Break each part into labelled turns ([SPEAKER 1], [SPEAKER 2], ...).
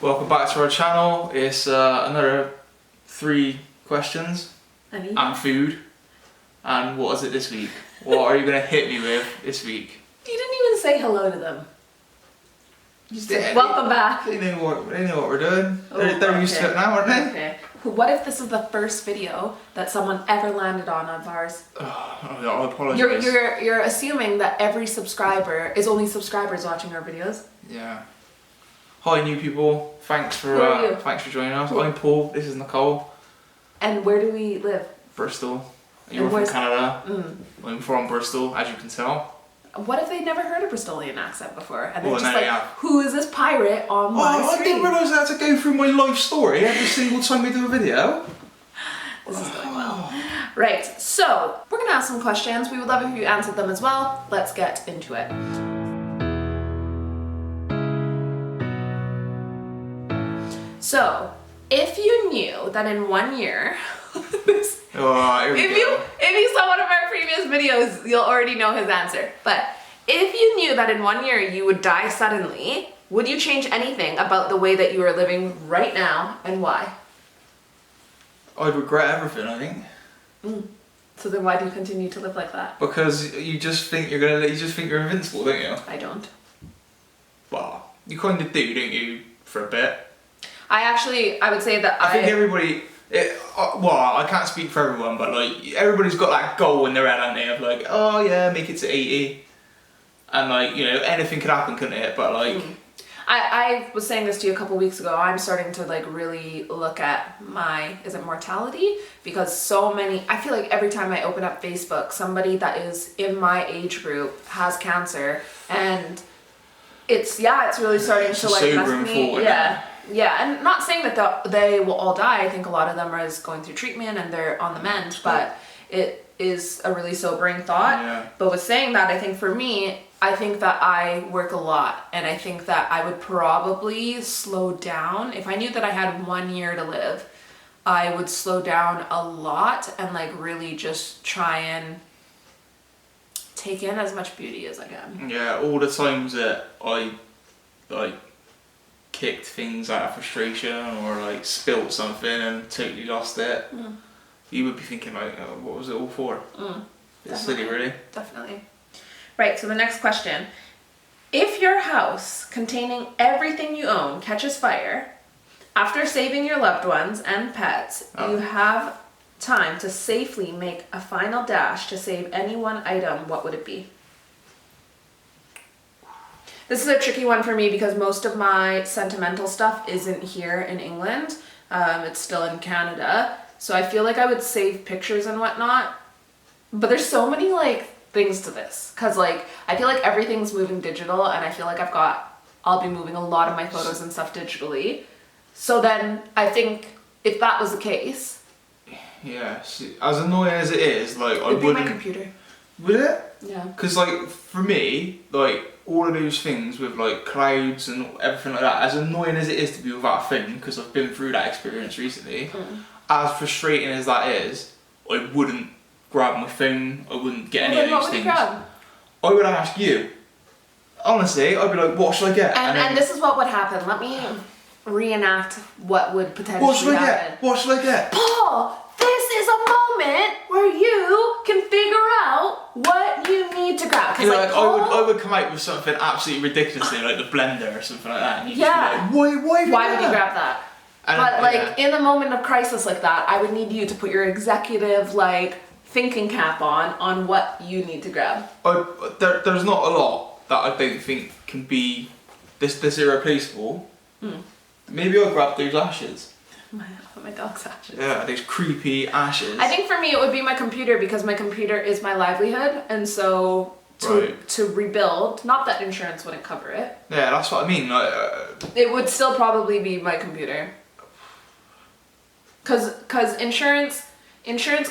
[SPEAKER 1] Welcome back to our channel. It's another 3 questions and food. And what is it this week? What are you going to hit me with this week?
[SPEAKER 2] You didn't even say hello to them. You said, welcome back.
[SPEAKER 1] They know what we're doing.
[SPEAKER 2] Oh,
[SPEAKER 1] they're used to it now, aren't they?
[SPEAKER 2] Okay. What if this is the first video that someone ever landed on of ours?
[SPEAKER 1] I apologise.
[SPEAKER 2] You're assuming that every subscriber is only subscribers watching our videos?
[SPEAKER 1] Yeah. Hi new people. Thanks for joining us. I'm Paul. This is Nicole.
[SPEAKER 2] And where do we live?
[SPEAKER 1] Bristol. You're from Canada. I'm from Bristol, as you can tell.
[SPEAKER 2] What if they never heard a Bristolian accent before? And they're just
[SPEAKER 1] like,
[SPEAKER 2] who is this pirate on my screen?
[SPEAKER 1] I didn't realise I had to go through my life story every single time we do a video.
[SPEAKER 2] This is going well. Right, so we're going to ask some questions. We would love if you answered them as well. Let's get into it. So, if you knew that in 1 year, if you saw one of our previous videos, you'll already know his answer. But if you knew that in 1 year you would die suddenly, would you change anything about the way that you are living right now, and why?
[SPEAKER 1] I'd regret everything, I think.
[SPEAKER 2] So then why do you continue to live like that?
[SPEAKER 1] Because you just think you're invincible, don't you?
[SPEAKER 2] I don't.
[SPEAKER 1] Well, you kind of do, don't you, for a bit?
[SPEAKER 2] I would say that
[SPEAKER 1] I think everybody, I can't speak for everyone, but like, everybody's got that goal in their head, haven't they, of like, oh yeah, make it to 80. And like, you know, anything could happen, couldn't it? But like...
[SPEAKER 2] I was saying this to you a couple weeks ago. I'm starting to like really look at my, is it mortality? Because so many, I feel like every time I open up Facebook, somebody that is in my age group has cancer, and it's really starting to like mess with me. Yeah, and not saying that they will all die. I think a lot of them are just going through treatment and they're on the mend, but it is a really sobering thought.
[SPEAKER 1] Yeah.
[SPEAKER 2] But with saying that, I think for me, I think that I work a lot, and I think that I would probably slow down. If I knew that I had 1 year to live, I would slow down a lot and like really just try and take in as much beauty as I can.
[SPEAKER 1] Yeah, all the times that I like kicked things out of frustration or like spilt something and totally lost it, you would be thinking like, oh, what was it all for? It's silly, really.
[SPEAKER 2] Definitely. Right, so the next question. If your house containing everything you own catches fire, after saving your loved ones and pets, you have time to safely make a final dash to save any one item, what would it be? This is a tricky one for me because most of my sentimental stuff isn't here in England. It's still in Canada. So I feel like I would save pictures and whatnot. But there's so many like things to this. Cause like, I feel like everything's moving digital, and I feel like I'll be moving a lot of my photos and stuff digitally. So then I think if that was the case.
[SPEAKER 1] Yeah, see, as annoying as it is, like I wouldn't...
[SPEAKER 2] It'd be my computer.
[SPEAKER 1] Would it?
[SPEAKER 2] Yeah.
[SPEAKER 1] Because like, for me, like, all of those things with like clouds and everything like that, as annoying as it is to be without a phone, because I've been through that experience recently, as frustrating as that is, I wouldn't grab my phone, I wouldn't get any of those things. I would ask you. Honestly, I'd be like, what should I get?
[SPEAKER 2] And this is what would happen. Let me reenact what would potentially happen.
[SPEAKER 1] What should I get?
[SPEAKER 2] Paul, this is a moment where you can figure out what you need to grab.
[SPEAKER 1] You know, like, I would come out with something absolutely ridiculously, like the blender or something like that. And you'd just be like, why would you grab
[SPEAKER 2] that? But like in a moment of crisis like that, I would need you to put your executive like thinking cap on what you need to grab.
[SPEAKER 1] There's not a lot that I don't think can be this irreplaceable. Maybe I'll grab those ashes.
[SPEAKER 2] My dog's ashes.
[SPEAKER 1] Yeah, those creepy ashes.
[SPEAKER 2] I think for me it would be my computer, because my computer is my livelihood, and so to rebuild, not that insurance wouldn't cover it.
[SPEAKER 1] Yeah, that's what I mean. Like,
[SPEAKER 2] it would still probably be my computer. Cause insurance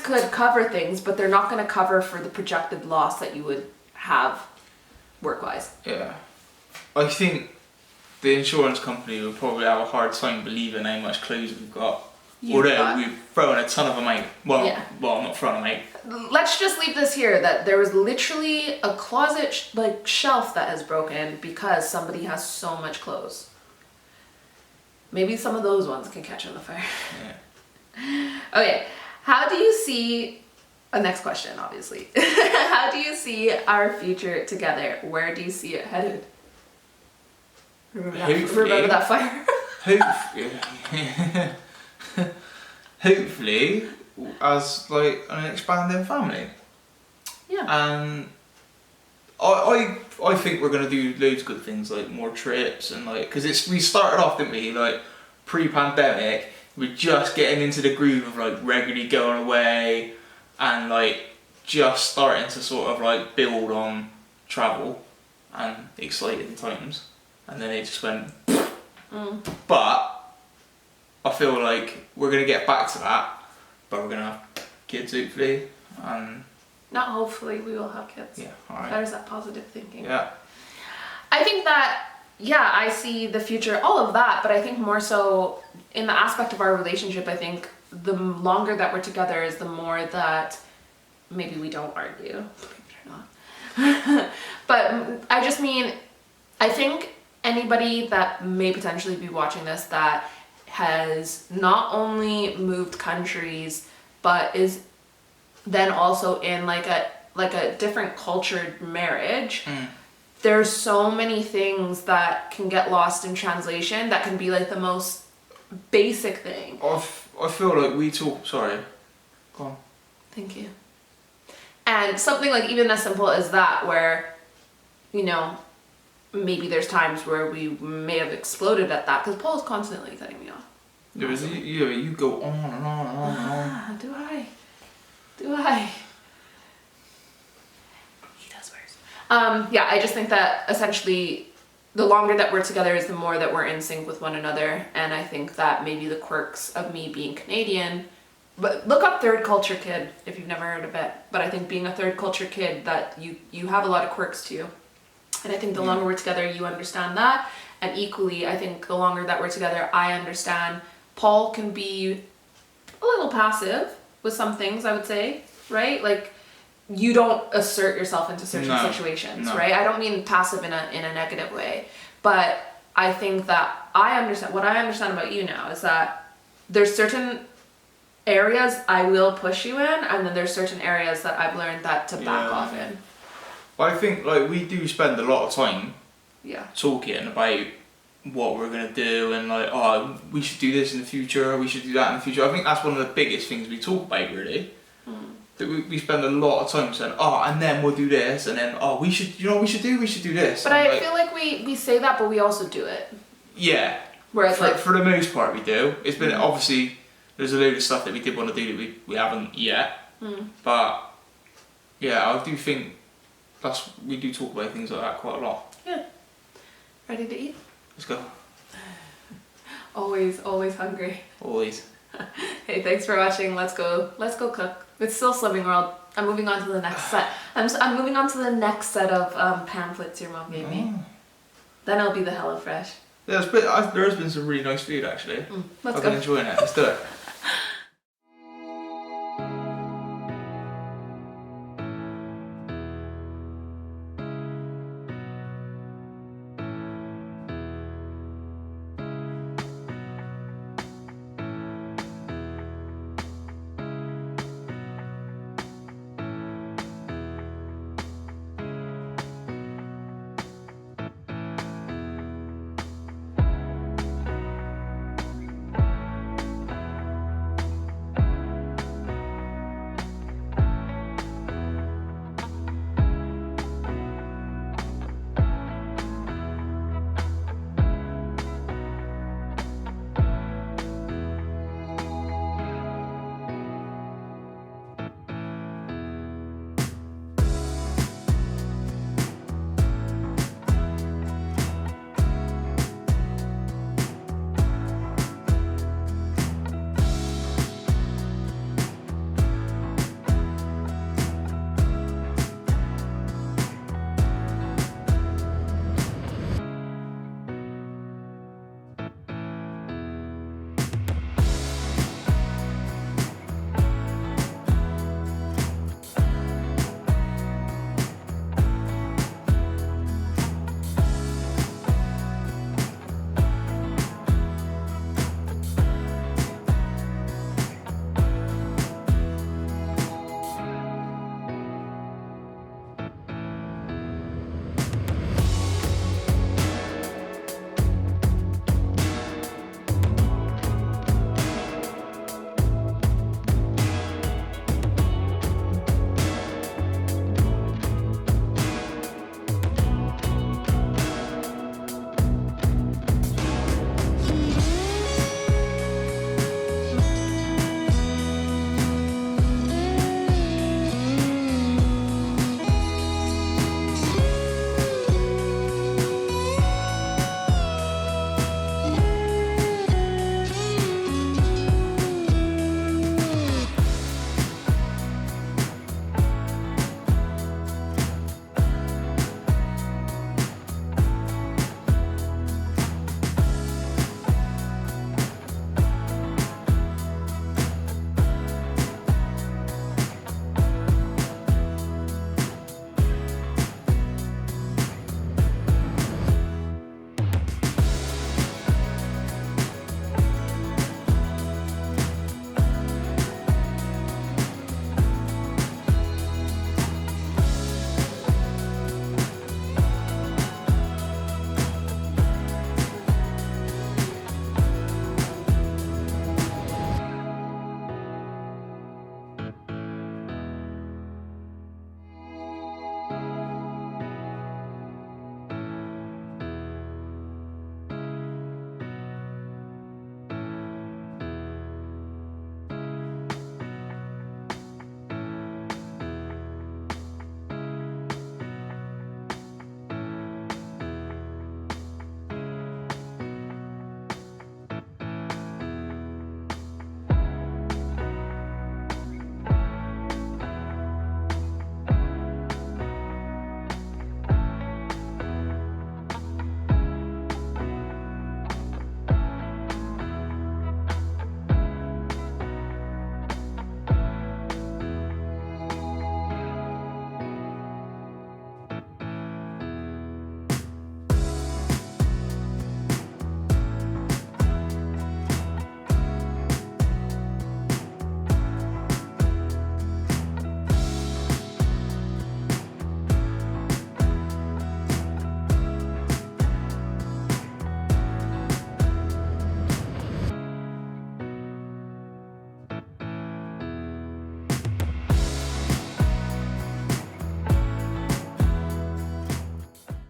[SPEAKER 2] could cover things, but they're not going to cover for the projected loss that you would have work-wise.
[SPEAKER 1] Yeah. I think the insurance company will probably have a hard time believing how much clothes we've got. Although we've thrown a ton of them out. Well, not thrown them out.
[SPEAKER 2] Let's just leave this here, that there was literally a closet shelf that has broken because somebody has so much clothes. maybe some of those ones can catch on the fire.
[SPEAKER 1] Yeah.
[SPEAKER 2] Okay, how do you see, next question obviously, how do you see our future together? Where do you see it headed? Remember that fire?
[SPEAKER 1] Hopefully, as like an expanding family.
[SPEAKER 2] Yeah.
[SPEAKER 1] And I think we're gonna do loads of good things, like more trips and like, because we started off, didn't we, like pre-pandemic, we're just getting into the groove of like regularly going away and like just starting to sort of like build on travel and exciting times, and then it just went. But I feel like we're gonna get back to that, but we're gonna have kids hopefully, and
[SPEAKER 2] Not hopefully, we will have kids.
[SPEAKER 1] yeah, alright.
[SPEAKER 2] There's that positive thinking.
[SPEAKER 1] Yeah.
[SPEAKER 2] I think that, yeah, I see the future, all of that, but I think more so in the aspect of our relationship, I think the longer that we're together is the more that maybe we don't argue. Maybe not. But I just mean, I think anybody that may potentially be watching this that has not only moved countries, but is then also in like a different cultured marriage, there's so many things that can get lost in translation that can be like the most basic thing.
[SPEAKER 1] I feel like we talk. Sorry, go on.
[SPEAKER 2] Thank you. And something like even as simple as that, where, you know, maybe there's times where we may have exploded at that, because Paul's constantly cutting me off.
[SPEAKER 1] You go on and on and on and on.
[SPEAKER 2] Do I? He does worse. Yeah, I just think that essentially the longer that we're together is the more that we're in sync with one another, and I think that maybe the quirks of me being Canadian, but look up third culture kid if you've never heard of it, but I think being a third culture kid, that you have a lot of quirks too, and I think the longer we're together you understand that, and equally I think the longer that we're together I understand Paul can be a little passive with some things, I would say, right? Like, you don't assert yourself into certain situations, right? I don't mean passive in a negative way, but I think that what I understand about you now is that there's certain areas I will push you in, and then there's certain areas that I've learned that to back off in.
[SPEAKER 1] I think like we do spend a lot of time talking about what we're gonna do and like, oh, we should do this in the future, we should do that in the future. I think that's one of the biggest things we talk about, really. That we spend a lot of time saying, oh, and then we'll do this, and then, oh, we should do this.
[SPEAKER 2] But I feel like we say that, but we also do it.
[SPEAKER 1] Yeah.
[SPEAKER 2] Whereas
[SPEAKER 1] for the most part we do. It's been obviously there's a load of stuff that we did want to do that we haven't yet. But yeah, I do think we do talk about things like that quite a lot.
[SPEAKER 2] Yeah. Ready to eat?
[SPEAKER 1] Let's go.
[SPEAKER 2] Always hungry.
[SPEAKER 1] Always.
[SPEAKER 2] Hey, thanks for watching. Let's go cook. It's still Slimming World. I'm moving on to the next set. I'm moving on to the next set of pamphlets your mom gave me. Then it'll be the HelloFresh.
[SPEAKER 1] Yeah, there has been some really nice food actually.
[SPEAKER 2] Let's
[SPEAKER 1] I've
[SPEAKER 2] go.
[SPEAKER 1] been enjoying it. Let's do it.